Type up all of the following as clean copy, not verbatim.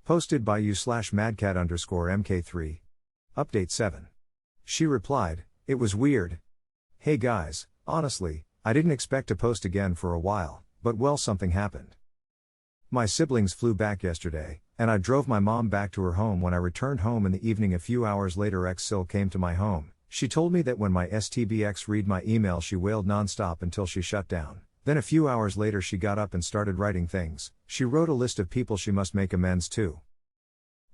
Posted by you/madcat_mk3. Update 7. She replied, "It was weird. Hey guys, honestly, I didn't expect to post again for a while, but well, something happened. My siblings flew back yesterday, and I drove my mom back to her home. When I returned home in the evening a few hours later, Sil came to my home. She told me that when my STBX read my email she wailed nonstop until she shut down. Then a few hours later she got up and started writing things. She wrote a list of people she must make amends to.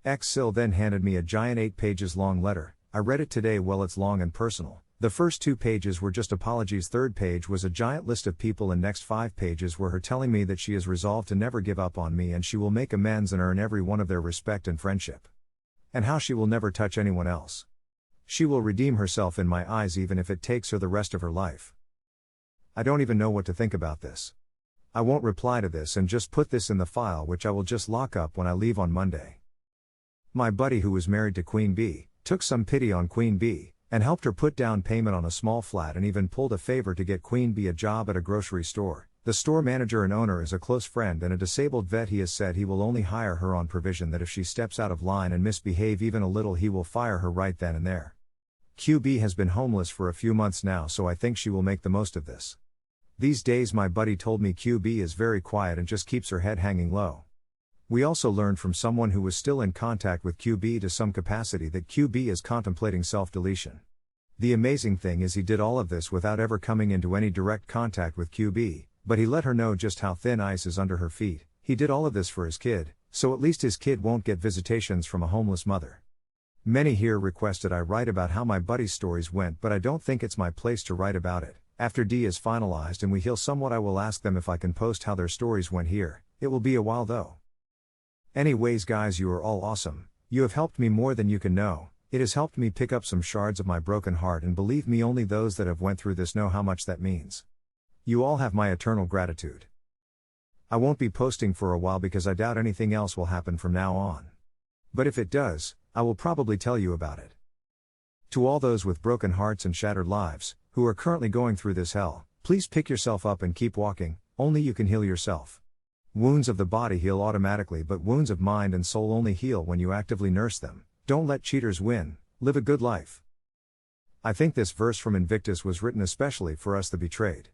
Sil then handed me a giant 8 pages long letter. I read it today. Well, it's long and personal. The first 2 pages were just apologies. Third page was a giant list of people, and next 5 pages were her telling me that she is resolved to never give up on me and she will make amends and earn every one of their respect and friendship. And how she will never touch anyone else. She will redeem herself in my eyes even if it takes her the rest of her life. I don't even know what to think about this. I won't reply to this and just put this in the file, which I will just lock up when I leave on Monday. My buddy, who was married to Queen Bee, took some pity on Queen Bee and helped her put down payment on a small flat and even pulled a favor to get Queen Bee a job at a grocery store. The store manager and owner is a close friend and a disabled vet. He has said he will only hire her on provision that if she steps out of line and misbehave even a little, he will fire her right then and there. QB has been homeless for a few months now, so I think she will make the most of this. These days my buddy told me QB is very quiet and just keeps her head hanging low. We also learned from someone who was still in contact with QB to some capacity that QB is contemplating self-deletion. The amazing thing is he did all of this without ever coming into any direct contact with QB, but he let her know just how thin ice is under her feet. He did all of this for his kid, so at least his kid won't get visitations from a homeless mother. Many here requested I write about how my buddy's stories went, but I don't think it's my place to write about it. After D is finalized and we heal somewhat, I will ask them if I can post how their stories went here. It will be a while though. Anyways guys, you are all awesome. You have helped me more than you can know. It has helped me pick up some shards of my broken heart, and believe me, only those that have went through this know how much that means. You all have my eternal gratitude. I won't be posting for a while because I doubt anything else will happen from now on. But if it does, I will probably tell you about it. To all those with broken hearts and shattered lives, who are currently going through this hell, please pick yourself up and keep walking. Only you can heal yourself. Wounds of the body heal automatically, but wounds of mind and soul only heal when you actively nurse them. Don't let cheaters win. Live a good life. I think this verse from Invictus was written especially for us, the betrayed.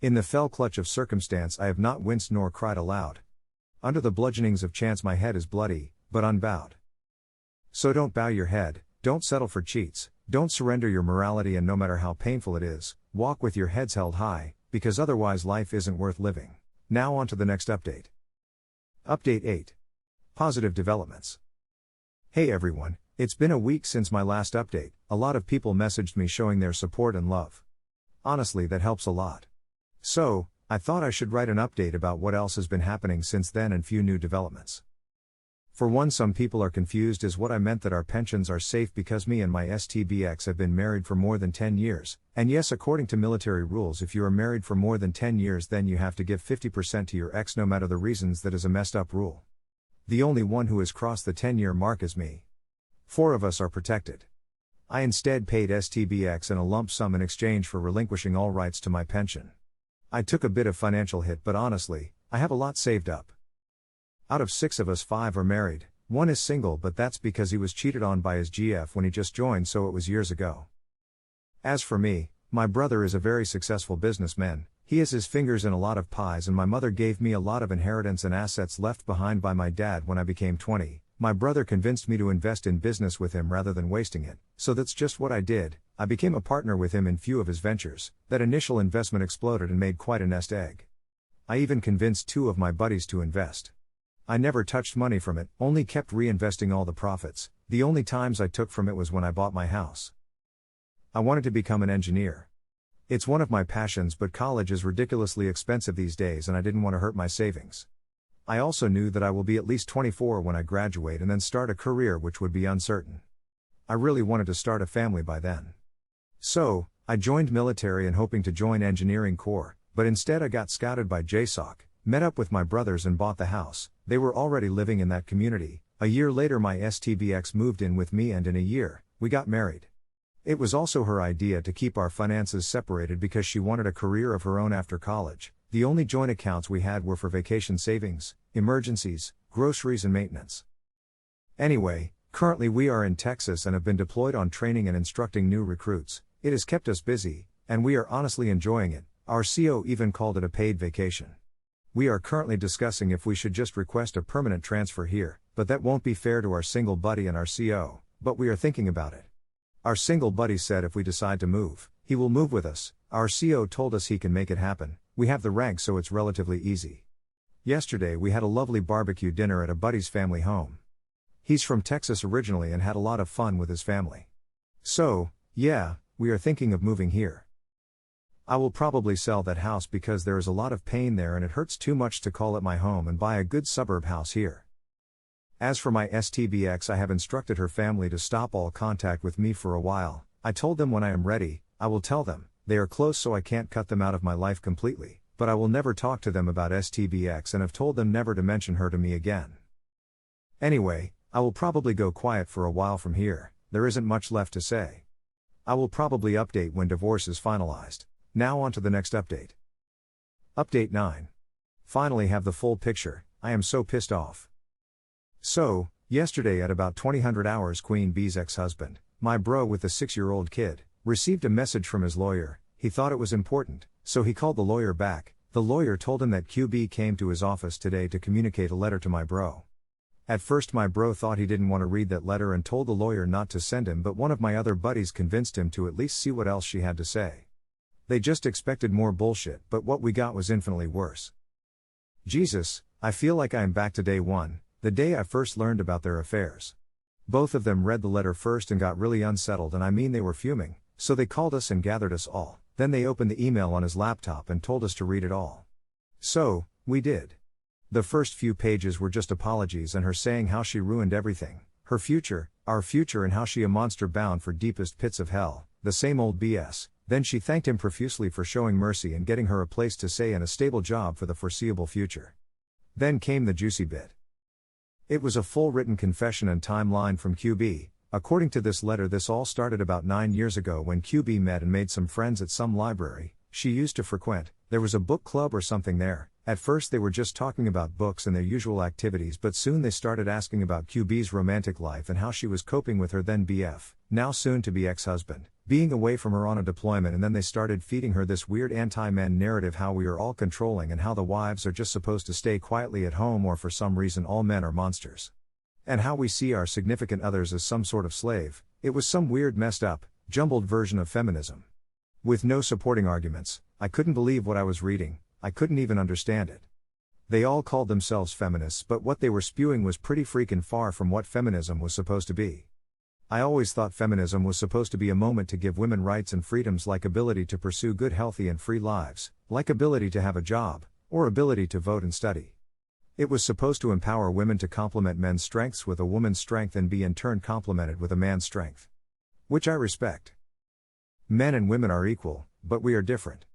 In the fell clutch of circumstance I have not winced nor cried aloud. Under the bludgeonings of chance my head is bloody, but unbowed. So don't bow your head, don't settle for cheats, don't surrender your morality, and no matter how painful it is, walk with your heads held high, because otherwise life isn't worth living. Now on to the next update. Update 8. Positive developments. Hey everyone, it's been a week since my last update. A lot of people messaged me showing their support and love. Honestly, that helps a lot. So, I thought I should write an update about what else has been happening since then and few new developments. For one, some people are confused as what I meant that our pensions are safe because me and my STBX have been married for more than 10 years, and yes, according to military rules, if you are married for more than 10 years then you have to give 50% to your ex no matter the reasons. That is a messed up rule. The only one who has crossed the 10-year mark is me. 4 of us are protected. I instead paid STBX in a lump sum in exchange for relinquishing all rights to my pension. I took a bit of financial hit, but honestly, I have a lot saved up. Out of 6 of us, 5 are married, 1 is single, but that's because he was cheated on by his GF when he just joined, so it was years ago. As for me, my brother is a very successful businessman. He has his fingers in a lot of pies, and my mother gave me a lot of inheritance and assets left behind by my dad when I became 20. My brother convinced me to invest in business with him rather than wasting it, so that's just what I did. I became a partner with him in few of his ventures. That initial investment exploded and made quite a nest egg. I even convinced 2 of my buddies to invest. I never touched money from it, only kept reinvesting all the profits. The only times I took from it was when I bought my house. I wanted to become an engineer. It's one of my passions, but college is ridiculously expensive these days and I didn't want to hurt my savings. I also knew that I will be at least 24 when I graduate and then start a career which would be uncertain. I really wanted to start a family by then. So, I joined military and hoping to join engineering corps, but instead I got scouted by JSOC, met up with my brothers and bought the house. They were already living in that community. A year later my STBX moved in with me and in a year, we got married. It was also her idea to keep our finances separated because she wanted a career of her own after college. The only joint accounts we had were for vacation savings, emergencies, groceries and maintenance. Anyway, currently we are in Texas and have been deployed on training and instructing new recruits. It has kept us busy, and we are honestly enjoying it. Our CO even called it a paid vacation. We are currently discussing if we should just request a permanent transfer here, but that won't be fair to our single buddy and our CO, but we are thinking about it. Our single buddy said if we decide to move, he will move with us. Our CO told us he can make it happen. We have the rank, so it's relatively easy. Yesterday we had a lovely barbecue dinner at a buddy's family home. He's from Texas originally and had a lot of fun with his family. So, yeah, we are thinking of moving here. I will probably sell that house because there is a lot of pain there and it hurts too much to call it my home and buy a good suburb house here. As for my STBX, I have instructed her family to stop all contact with me for a while. I told them when I am ready, I will tell them. They are close, so I can't cut them out of my life completely, but I will never talk to them about STBX and have told them never to mention her to me again. Anyway, I will probably go quiet for a while from here. There isn't much left to say. I will probably update when divorce is finalized. Now on to the next update. Update 9. Finally have the full picture. I am so pissed off. So, yesterday at about 2000 hours, Queen Bee's ex-husband, my bro with the 6-year-old kid, received a message from his lawyer. He thought it was important, so he called the lawyer back. The lawyer told him that QB came to his office today to communicate a letter to my bro. At first my bro thought he didn't want to read that letter and told the lawyer not to send him, but one of my other buddies convinced him to at least see what else she had to say. They just expected more bullshit, but what we got was infinitely worse. Jesus, I feel like I am back to day one, the day I first learned about their affairs. Both of them read the letter first and got really unsettled, and I mean they were fuming, so they called us and gathered us all. Then they opened the email on his laptop and told us to read it all. So, we did. The first few pages were just apologies and her saying how she ruined everything, her future, our future, and how she a monster bound for deepest pits of hell, the same old BS. Then she thanked him profusely for showing mercy and getting her a place to stay and a stable job for the foreseeable future. Then came the juicy bit. It was a full written confession and timeline from QB. According to this letter, this all started about 9 years ago when QB met and made some friends at some library she used to frequent. There was a book club or something there. At first they were just talking about books and their usual activities, but soon they started asking about QB's romantic life and how she was coping with her then BF, now soon to be ex-husband, being away from her on a deployment. And then they started feeding her this weird anti-men narrative, how we are all controlling and how the wives are just supposed to stay quietly at home, or for some reason all men are monsters. And how we see our significant others as some sort of slave. It was some weird, messed up, jumbled version of feminism. With no supporting arguments. I couldn't believe what I was reading. I couldn't even understand it. They all called themselves feminists, but what they were spewing was pretty freaking far from what feminism was supposed to be. I always thought feminism was supposed to be a moment to give women rights and freedoms, like ability to pursue good, healthy and free lives, like ability to have a job, or ability to vote and study. It was supposed to empower women to complement men's strengths with a woman's strength and be in turn complemented with a man's strength. Which I respect. Men and women are equal, but we are different.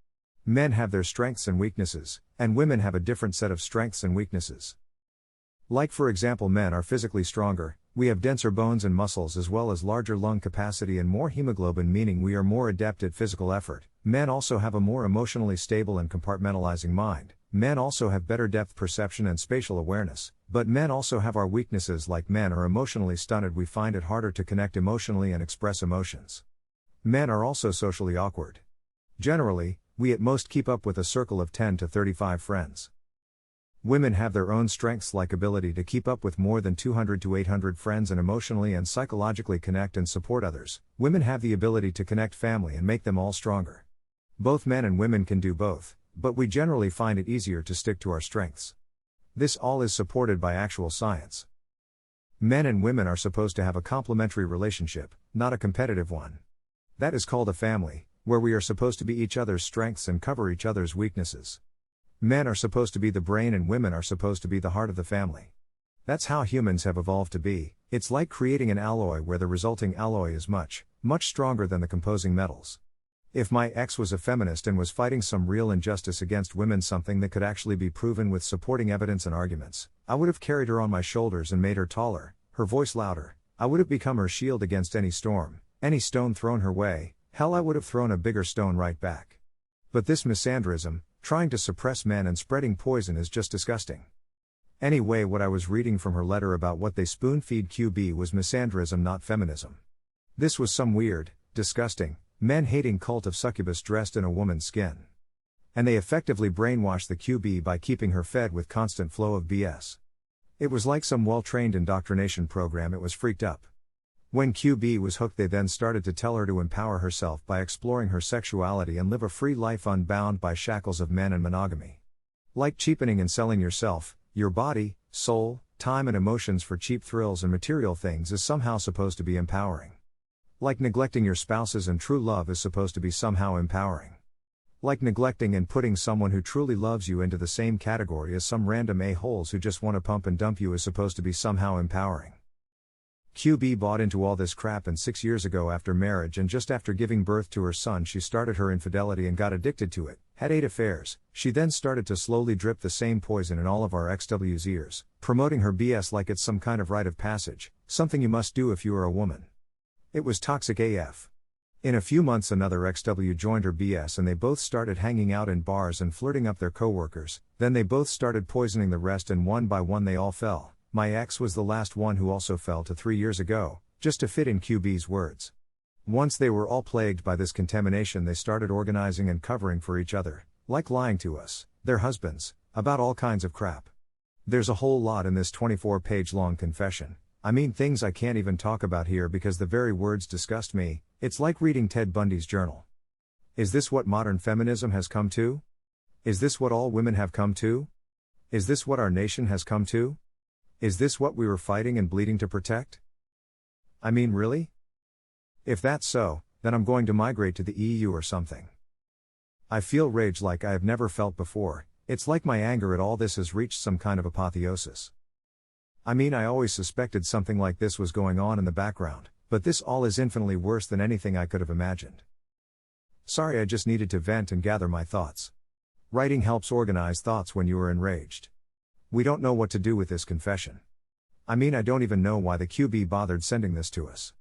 Men have their strengths and weaknesses, and women have a different set of strengths and weaknesses. Like for example, men are physically stronger, we have denser bones and muscles as well as larger lung capacity and more hemoglobin, meaning we are more adept at physical effort. Men also have a more emotionally stable and compartmentalizing mind. Men also have better depth perception and spatial awareness, but men also have our weaknesses, like men are emotionally stunted, we find it harder to connect emotionally and express emotions. Men are also socially awkward. Generally, we at most keep up with a circle of 10 to 35 friends. Women have their own strengths, like ability to keep up with more than 200 to 800 friends and emotionally and psychologically connect and support others. Women have the ability to connect family and make them all stronger. Both men and women can do both, but we generally find it easier to stick to our strengths. This all is supported by actual science. Men and women are supposed to have a complementary relationship, not a competitive one. That is called a family, where we are supposed to be each other's strengths and cover each other's weaknesses. Men are supposed to be the brain and women are supposed to be the heart of the family. That's how humans have evolved to be. It's like creating an alloy where the resulting alloy is much, much stronger than the composing metals. If my ex was a feminist and was fighting some real injustice against women, something that could actually be proven with supporting evidence and arguments, I would have carried her on my shoulders and made her taller, her voice louder. I would have become her shield against any storm, any stone thrown her way. Hell, I would have thrown a bigger stone right back. But this misandrism, trying to suppress men and spreading poison, is just disgusting. Anyway, what I was reading from her letter about what they spoon-feed QB was misandrism, not feminism. This was some weird, disgusting, men-hating cult of succubus dressed in a woman's skin. And they effectively brainwashed the QB by keeping her fed with constant flow of BS. It was like some well-trained indoctrination program. It was freaked up. When QB was hooked, they then started to tell her to empower herself by exploring her sexuality and live a free life unbound by shackles of men and monogamy. Like cheapening and selling yourself, your body, soul, time and emotions for cheap thrills and material things is somehow supposed to be empowering. Like neglecting your spouses and true love is supposed to be somehow empowering. Like neglecting and putting someone who truly loves you into the same category as some random a-holes who just want to pump and dump you is supposed to be somehow empowering. QB bought into all this crap, and 6 years ago after marriage and just after giving birth to her son, she started her infidelity and got addicted to it, had 8 affairs. She then started to slowly drip the same poison in all of our XW's ears, promoting her BS like it's some kind of rite of passage, something you must do if you are a woman. It was toxic AF. In a few months another XW joined her BS and they both started hanging out in bars and flirting up their coworkers. Then they both started poisoning the rest and one by one they all fell. My ex was the last one who also fell to 3 years ago, just to fit in QB's words. Once they were all plagued by this contamination, they started organizing and covering for each other, like lying to us, their husbands, about all kinds of crap. There's a whole lot in this 24-page long confession. I mean, things I can't even talk about here because the very words disgust me. It's like reading Ted Bundy's journal. Is this what modern feminism has come to? Is this what all women have come to? Is this what our nation has come to? Is this what we were fighting and bleeding to protect? I mean, really? If that's so, then I'm going to migrate to the EU or something. I feel rage like I have never felt before. It's like my anger at all this has reached some kind of apotheosis. I mean, I always suspected something like this was going on in the background, but this all is infinitely worse than anything I could have imagined. Sorry, I just needed to vent and gather my thoughts. Writing helps organize thoughts when you are enraged. We don't know what to do with this confession. I mean, I don't even know why the QB bothered sending this to us.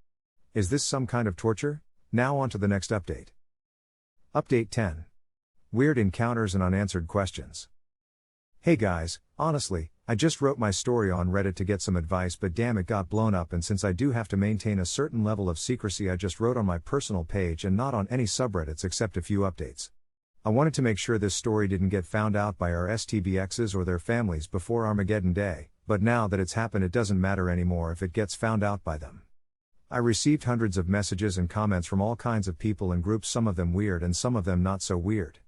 Is this some kind of torture? Now on to the next update. Update 10. Weird encounters and unanswered questions. Hey guys, honestly, I just wrote my story on Reddit to get some advice, but damn, it got blown up, and since I do have to maintain a certain level of secrecy, I just wrote on my personal page and not on any subreddits except a few updates. I wanted to make sure this story didn't get found out by our STBXs or their families before Armageddon Day, but now that it's happened it doesn't matter anymore if it gets found out by them. I received hundreds of messages and comments from all kinds of people and groups, some of them weird and some of them not so weird.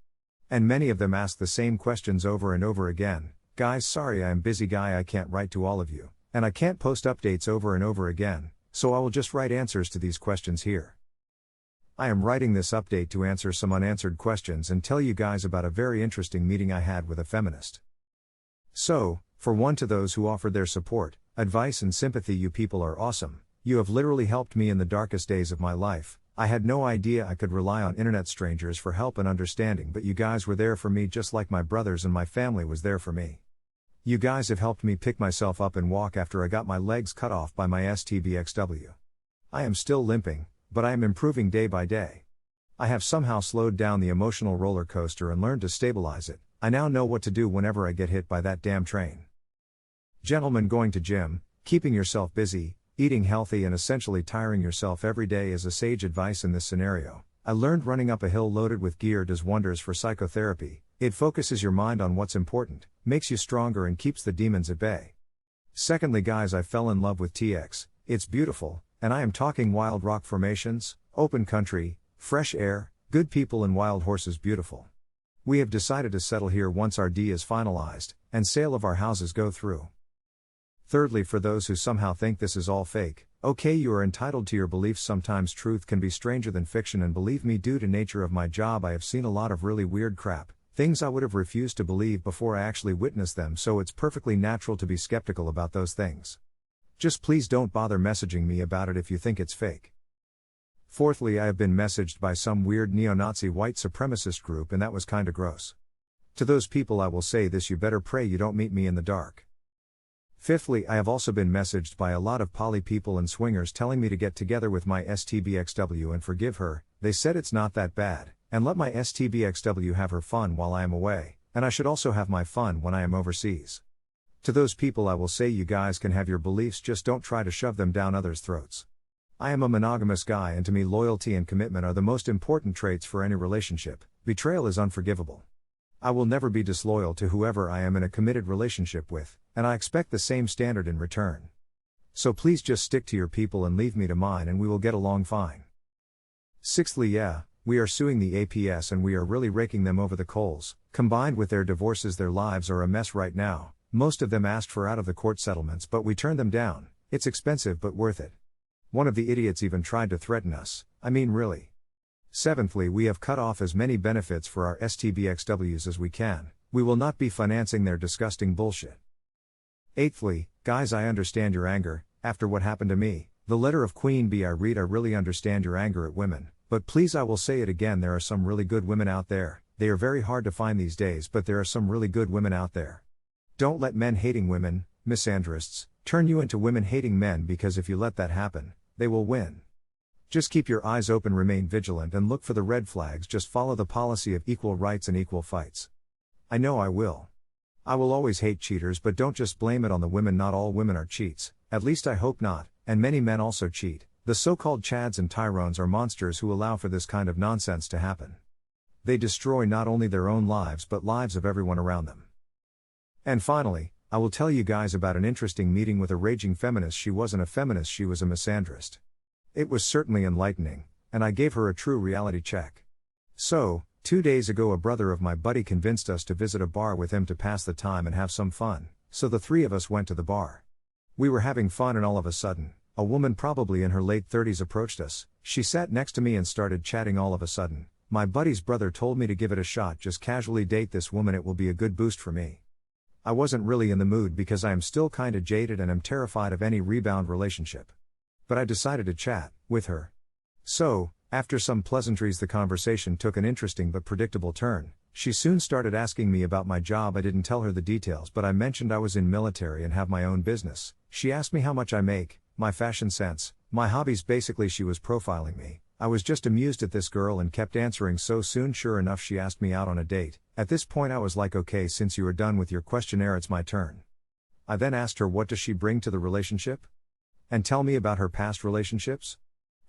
And many of them ask the same questions over and over again. Guys, sorry, I am busy guy, I can't write to all of you, and I can't post updates over and over again, so I will just write answers to these questions here. I am writing this update to answer some unanswered questions and tell you guys about a very interesting meeting I had with a feminist. So, for one, to those who offered their support, advice and sympathy, you people are awesome. You have literally helped me in the darkest days of my life. I had no idea I could rely on internet strangers for help and understanding, but you guys were there for me just like my brothers and my family was there for me. You guys have helped me pick myself up and walk after I got my legs cut off by my STBXW. I am still limping, but I am improving day by day. I have somehow slowed down the emotional roller coaster and learned to stabilize it. I now know what to do whenever I get hit by that damn train. Gentlemen, going to gym, keeping yourself busy, eating healthy and essentially tiring yourself every day is a sage advice in this scenario. I learned running up a hill loaded with gear does wonders for psychotherapy. It focuses your mind on what's important, makes you stronger and keeps the demons at bay. Secondly guys, I fell in love with TX, it's beautiful, and I am talking wild rock formations, open country, fresh air, good people and wild horses beautiful. We have decided to settle here once our D is finalized, and sale of our houses go through. Thirdly, for those who somehow think this is all fake, okay, you are entitled to your beliefs. Sometimes truth can be stranger than fiction, and believe me, due to nature of my job I have seen a lot of really weird crap, things I would have refused to believe before I actually witnessed them, so it's perfectly natural to be skeptical about those things. Just please don't bother messaging me about it if you think it's fake. Fourthly, I have been messaged by some weird neo-Nazi white supremacist group, and that was kinda gross. To those people I will say this: you better pray you don't meet me in the dark. Fifthly, I have also been messaged by a lot of poly people and swingers telling me to get together with my STBXW and forgive her. They said it's not that bad, and let my STBXW have her fun while I am away, and I should also have my fun when I am overseas. To those people I will say, you guys can have your beliefs, just don't try to shove them down others' throats. I am a monogamous guy, and to me loyalty and commitment are the most important traits for any relationship. Betrayal is unforgivable. I will never be disloyal to whoever I am in a committed relationship with, and I expect the same standard in return. So please just stick to your people and leave me to mine, and we will get along fine. Sixthly, yeah, we are suing the APS and we are really raking them over the coals. Combined with their divorces, their lives are a mess right now. Most of them asked for out-of-the-court settlements, but we turned them down. It's expensive but worth it. One of the idiots even tried to threaten us. I mean, really. Seventhly, we have cut off as many benefits for our STBXWs as we can. We will not be financing their disgusting bullshit. Eighthly, guys, I understand your anger, after what happened to me. The letter of Queen Bee I read, I really understand your anger at women, but please, I will say it again, there are some really good women out there. They are very hard to find these days, but there are some really good women out there. Don't let men-hating women, misandrists, turn you into women-hating men, because if you let that happen, they will win. Just keep your eyes open, remain vigilant, and look for the red flags. Just follow the policy of equal rights and equal fights. I know I will. I will always hate cheaters, but don't just blame it on the women. Not all women are cheats, at least I hope not, and many men also cheat. The so-called Chads and Tyrones are monsters who allow for this kind of nonsense to happen. They destroy not only their own lives but lives of everyone around them. And finally, I will tell you guys about an interesting meeting with a raging feminist. She wasn't a feminist, she was a misandrist. It was certainly enlightening, and I gave her a true reality check. So, 2 days ago, a brother of my buddy convinced us to visit a bar with him to pass the time and have some fun, so the three of us went to the bar. We were having fun, and all of a sudden, a woman probably in her late 30s approached us. She sat next to me and started chatting. All of a sudden, my buddy's brother told me to give it a shot, just casually date this woman, it will be a good boost for me. I wasn't really in the mood because I am still kinda jaded and am terrified of any rebound relationship. But I decided to chat with her. So, after some pleasantries, the conversation took an interesting but predictable turn. She soon started asking me about my job. I didn't tell her the details, but I mentioned I was in military and have my own business. She asked me how much I make, my fashion sense, my hobbies. Basically, she was profiling me. I was just amused at this girl and kept answering. So soon, sure enough, she asked me out on a date. At this point I was like, okay, since you are done with your questionnaire, it's my turn. I then asked her, what does she bring to the relationship? And tell me about her past relationships?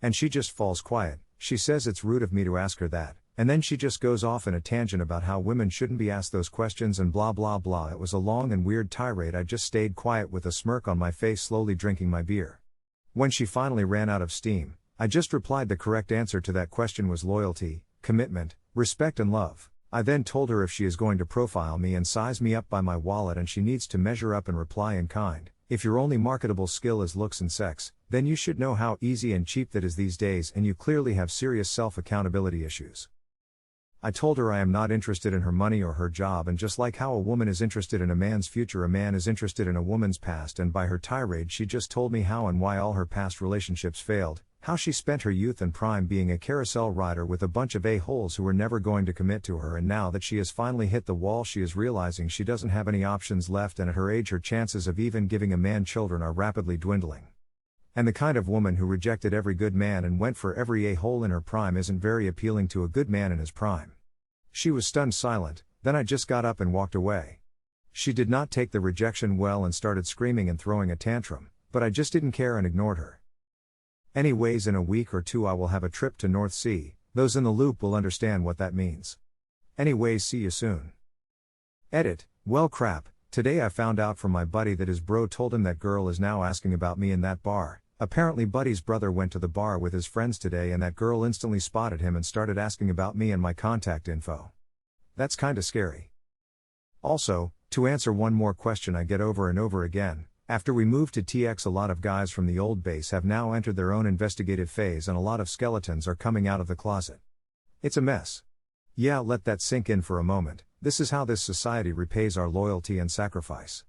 And she just falls quiet. She says it's rude of me to ask her that, and then she just goes off in a tangent about how women shouldn't be asked those questions and blah blah blah. It was a long and weird tirade. I just stayed quiet with a smirk on my face, slowly drinking my beer. When she finally ran out of steam, I just replied the correct answer to that question was loyalty, commitment, respect and love. I then told her if she is going to profile me and size me up by my wallet, and she needs to measure up and reply in kind. If your only marketable skill is looks and sex, then you should know how easy and cheap that is these days, and you clearly have serious self-accountability issues. I told her I am not interested in her money or her job, and just like how a woman is interested in a man's future, a man is interested in a woman's past. And by her tirade she just told me how and why all her past relationships failed, how she spent her youth and prime being a carousel rider with a bunch of a-holes who were never going to commit to her, and now that she has finally hit the wall, she is realizing she doesn't have any options left, and at her age her chances of even giving a man children are rapidly dwindling. And the kind of woman who rejected every good man and went for every a-hole in her prime isn't very appealing to a good man in his prime. She was stunned silent, then I just got up and walked away. She did not take the rejection well and started screaming and throwing a tantrum, but I just didn't care and ignored her. Anyways, in a week or two I will have a trip to North Sea. Those in the loop will understand what that means. Anyways, see you soon. Edit. Well crap, today I found out from my buddy that his bro told him that girl is now asking about me in that bar. Apparently buddy's brother went to the bar with his friends today and that girl instantly spotted him and started asking about me and my contact info. That's kinda scary. Also, to answer one more question I get over and over again, after we moved to TX a lot of guys from the old base have now entered their own investigative phase and a lot of skeletons are coming out of the closet. It's a mess. Yeah, let that sink in for a moment. This is how this society repays our loyalty and sacrifice.